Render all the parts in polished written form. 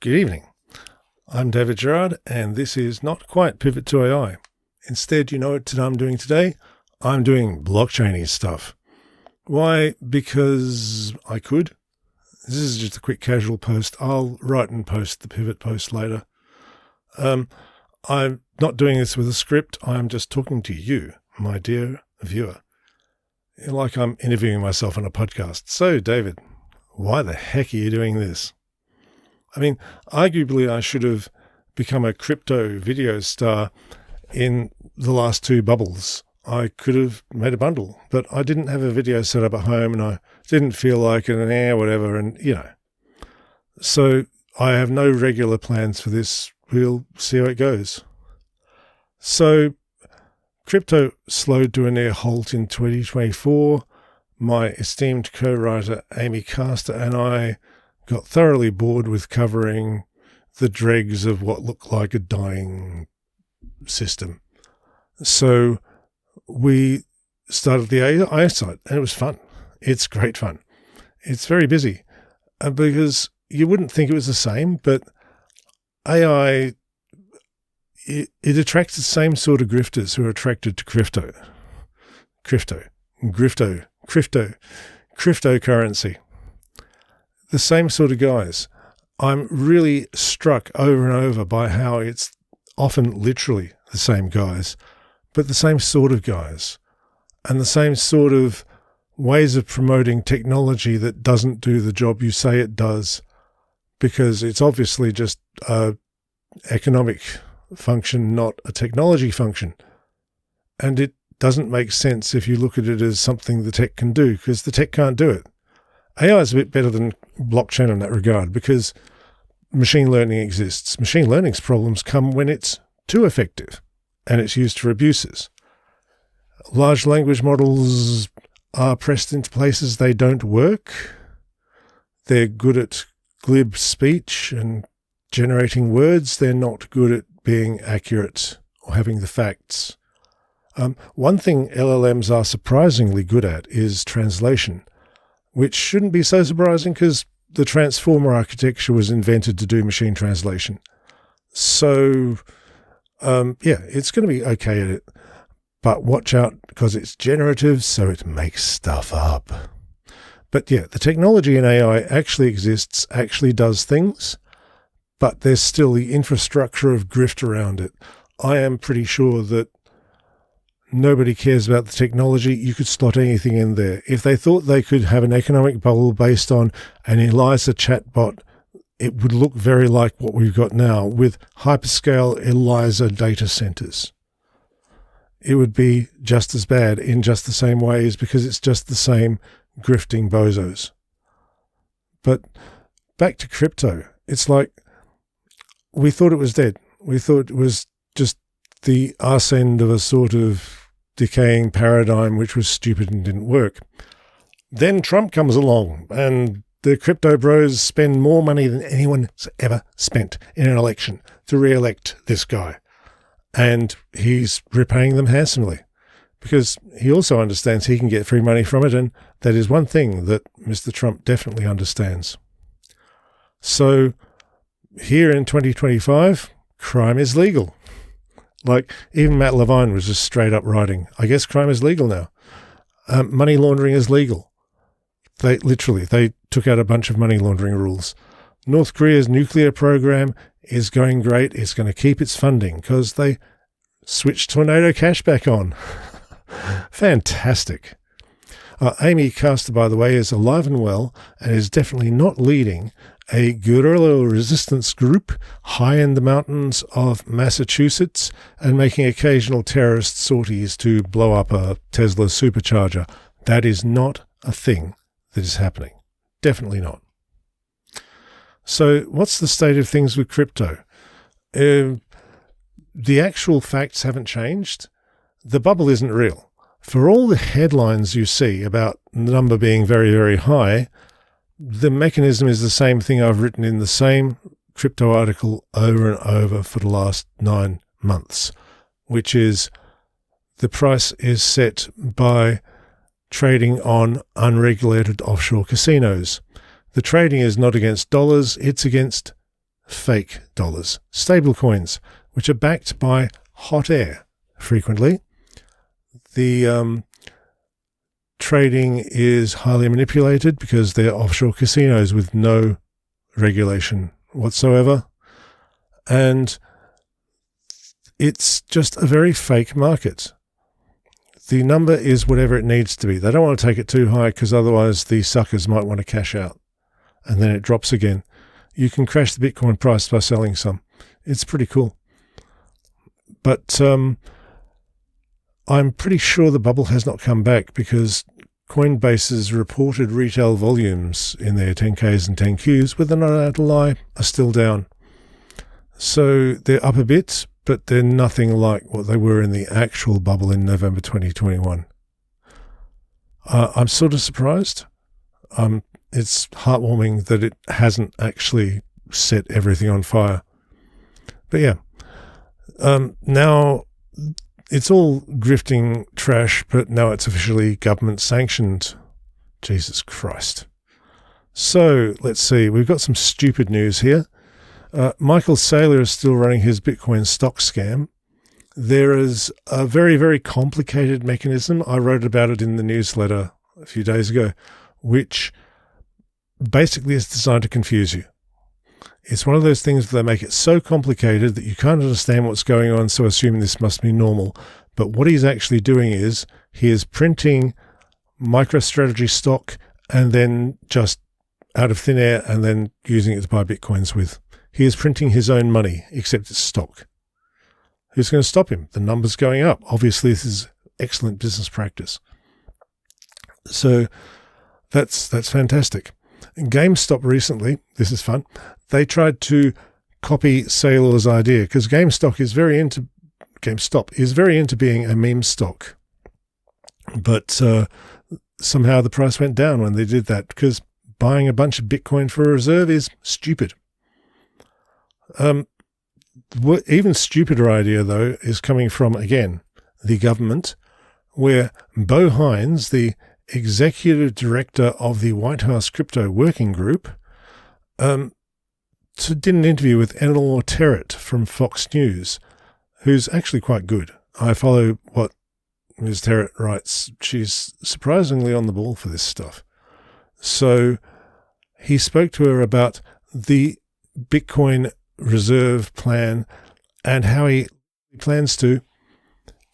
Good evening. I'm David Gerard, and this is not quite Pivot to AI. Instead, you know what I'm doing today? I'm doing blockchain-y stuff. Why? Because I could. This is just a quick casual post. I'll write and post the Pivot post later. I'm not doing this with a script. I'm just talking to you, my dear viewer, like I'm interviewing myself on a podcast. So, David, why the heck are you doing this? I mean, arguably I should have become a crypto video star in the last two bubbles. I could have made a bundle, but I didn't have a video set up at home and I didn't feel like it and whatever, and So I have no regular plans for this. We'll see how it goes. So crypto slowed to a near halt in 2024. My esteemed co-writer Amy Castor and I got thoroughly bored with covering the dregs of what looked like a dying system. So we started the AI site, and it was fun. It's great fun. It's very busy because you wouldn't think it was the same, but AI, it attracts the same sort of grifters who are attracted to cryptocurrency. The same sort of guys. I'm really struck over and over by how it's often literally the same guys, but the same sort of guys and the same sort of ways of promoting technology that doesn't do the job you say it does, because it's obviously just an economic function, not a technology function. And it doesn't make sense if you look at it as something the tech can do, because the tech can't do it. AI is a bit better than blockchain in that regard because machine learning exists. Machine learning's problems come when it's too effective and it's used for abuses. Large language models are pressed into places they don't work. They're good at glib speech and generating words. They're not good at being accurate or having the facts. One thing LLMs are surprisingly good at is translation, which shouldn't be so surprising because the transformer architecture was invented to do machine translation. So, it's going to be okay at it. But watch out because it's generative, so it makes stuff up. But the technology in AI actually exists, actually does things, but there's still the infrastructure of grift around it. I am pretty sure that nobody cares about the technology. You could slot anything in there. If they thought they could have an economic bubble based on an ELIZA chatbot, it would look very like what we've got now with hyperscale ELIZA data centers. It would be just as bad in just the same ways because it's just the same grifting bozos. But back to crypto. It's like we thought it was dead. We thought it was just the arse end of a sort of decaying paradigm which was stupid and didn't work. Then Trump comes along and the crypto bros spend more money than anyone's ever spent in an election to re-elect this guy. And he's repaying them handsomely because he also understands he can get free money from it, and that is one thing that Mr. Trump definitely understands. So here in 2025, crime is legal. Like, even Matt Levine was just straight up writing, I guess crime is legal now. Money laundering is legal. They took out a bunch of money laundering rules. North Korea's nuclear program is going great. It's going to keep its funding because they switched tornado cash back on. Fantastic. Amy Castor, by the way, is alive and well and is definitely not leading a guerrilla resistance group high in the mountains of Massachusetts and making occasional terrorist sorties to blow up a Tesla supercharger. That is not a thing that is happening. Definitely not. So what's the state of things with crypto? The actual facts haven't changed. The bubble isn't real. For all the headlines you see about the number being very, very high, the mechanism is the same thing I've written in the same crypto article over and over for the last 9 months, which is the price is set by trading on unregulated offshore casinos. The trading is not against dollars, it's against fake dollars, stable coins, which are backed by hot air frequently. The trading is highly manipulated because they're offshore casinos with no regulation whatsoever. And it's just a very fake market. The number is whatever it needs to be. They don't want to take it too high because otherwise the suckers might want to cash out. And then it drops again. You can crash the Bitcoin price by selling some. It's pretty cool. But I'm pretty sure the bubble has not come back because Coinbase's reported retail volumes in their 10Ks and 10Qs, whether or not allowed to lie, are still down. So they're up a bit, but they're nothing like what they were in the actual bubble in November 2021. I'm sort of surprised. It's heartwarming that it hasn't actually set everything on fire. But yeah, now it's all grifting trash, but now it's officially government sanctioned. Jesus Christ. So let's see. We've got some stupid news here. Michael Saylor is still running his Bitcoin stock scam. There is a very, very complicated mechanism. I wrote about it in the newsletter a few days ago, which basically is designed to confuse you. It's one of those things where they make it so complicated that you can't understand what's going on, so assume this must be normal. But what he's actually doing is he is printing MicroStrategy stock and then just out of thin air and then using it to buy Bitcoins with. He is printing his own money, except it's stock. Who's going to stop him? The number's going up. Obviously, this is excellent business practice. So that's fantastic. And GameStop recently, this is fun, they tried to copy Saylor's idea because GameStop is very into being a meme stock. But somehow the price went down when they did that because buying a bunch of Bitcoin for a reserve is stupid. Even stupider idea, though, is coming from, again, the government, where Bo Hines, the executive director of the White House Crypto Working Group, did an interview with Eleanor Terrett from Fox News, who's actually quite good. I follow what Ms. Terrett writes. She's surprisingly on the ball for this stuff. So he spoke to her about the Bitcoin reserve plan and how he plans to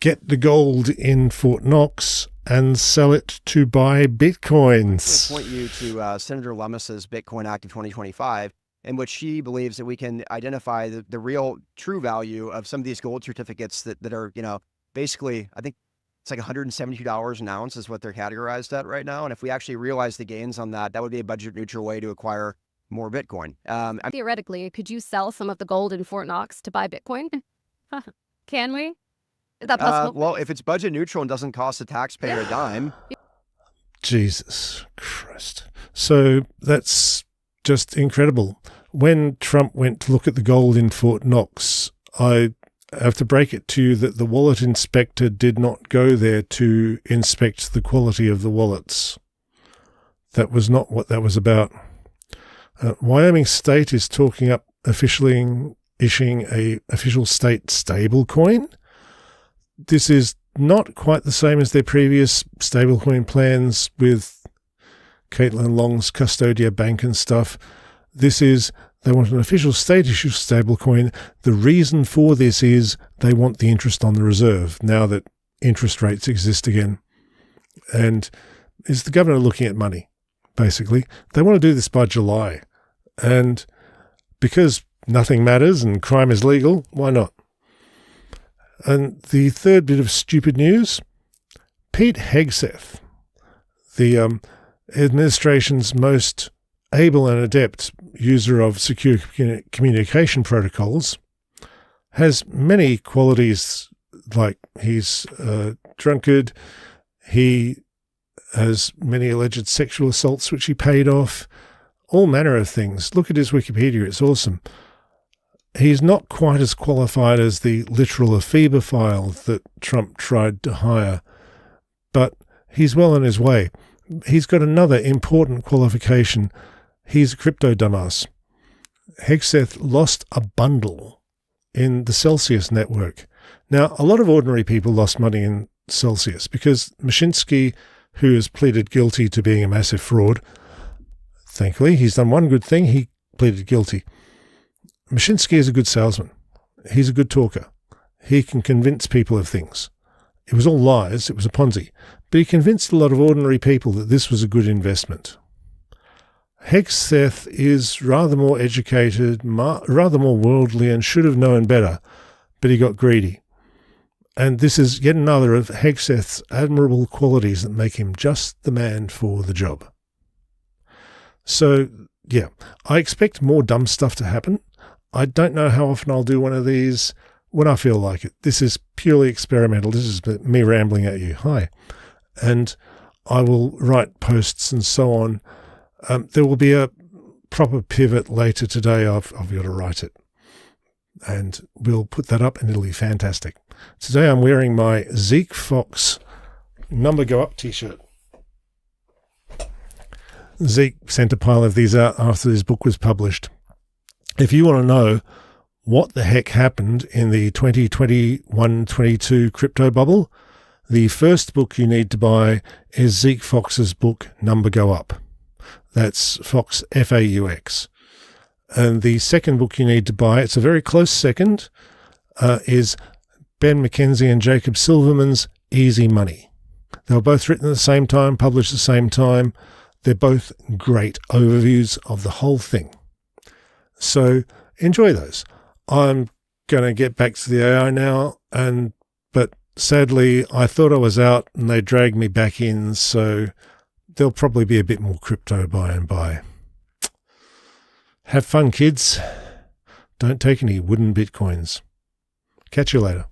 get the gold in Fort Knox and sell it to buy Bitcoins. I point you to Senator Lummis's Bitcoin Act of 2025, in which she believes that we can identify the real true value of some of these gold certificates that are, basically, I think it's like $172 an ounce is what they're categorized at right now. And if we actually realize the gains on that, that would be a budget neutral way to acquire more Bitcoin. Theoretically, could you sell some of the gold in Fort Knox to buy Bitcoin? Can we? Is that possible? Well, if it's budget neutral and doesn't cost the taxpayer a dime. Jesus Christ. So that's just incredible. When Trump went to look at the gold in Fort Knox, I have to break it to you that the wallet inspector did not go there to inspect the quality of the wallets. That was not what that was about. Wyoming State is talking up officially issuing a official state stablecoin. This is not quite the same as their previous stablecoin plans with Caitlin Long's Custodia Bank and stuff. This is, they want an official state issue stablecoin. The reason for this is they want the interest on the reserve now that interest rates exist again. And is the governor looking at money, basically. They want to do this by July. And because nothing matters and crime is legal, why not? And the third bit of stupid news, Pete Hegseth, the administration's most able and adept user of secure communication protocols, has many qualities, like he's a drunkard, he has many alleged sexual assaults which he paid off, all manner of things. Look at his Wikipedia, it's awesome. He's not quite as qualified as the literal ephebophile that Trump tried to hire, but he's well on his way. He's got another important qualification. He's a crypto dumbass. Hegseth lost a bundle in the Celsius network. Now, a lot of ordinary people lost money in Celsius because Mashinsky, who has pleaded guilty to being a massive fraud, thankfully, he's done one good thing. He pleaded guilty. Mashinsky is a good salesman. He's a good talker. He can convince people of things. It was all lies. It was a Ponzi. But he convinced a lot of ordinary people that this was a good investment. Hegseth is rather more educated, rather more worldly, and should have known better, but he got greedy. And this is yet another of Hegseth's admirable qualities that make him just the man for the job. So, yeah, I expect more dumb stuff to happen. I don't know how often I'll do one of these when I feel like it. This is purely experimental. This is me rambling at you. Hi. And I will write posts and so on. There will be a proper pivot later today. I've got to write it. And we'll put that up and it'll be fantastic. Today I'm wearing my Zeke Fox Number Go Up t-shirt. Zeke sent a pile of these out after his book was published. If you want to know what the heck happened in the 2021-22 crypto bubble, the first book you need to buy is Zeke Fox's book, Number Go Up. That's Fox, F-A-U-X. And the second book you need to buy, it's a very close second, is Ben McKenzie and Jacob Silverman's Easy Money. They were both written at the same time, published at the same time. They're both great overviews of the whole thing. So enjoy those. I'm going to get back to the AI now, but sadly I thought I was out and they dragged me back in, so there'll probably be a bit more crypto by and by. Have fun, kids. Don't take any wooden bitcoins. Catch you later.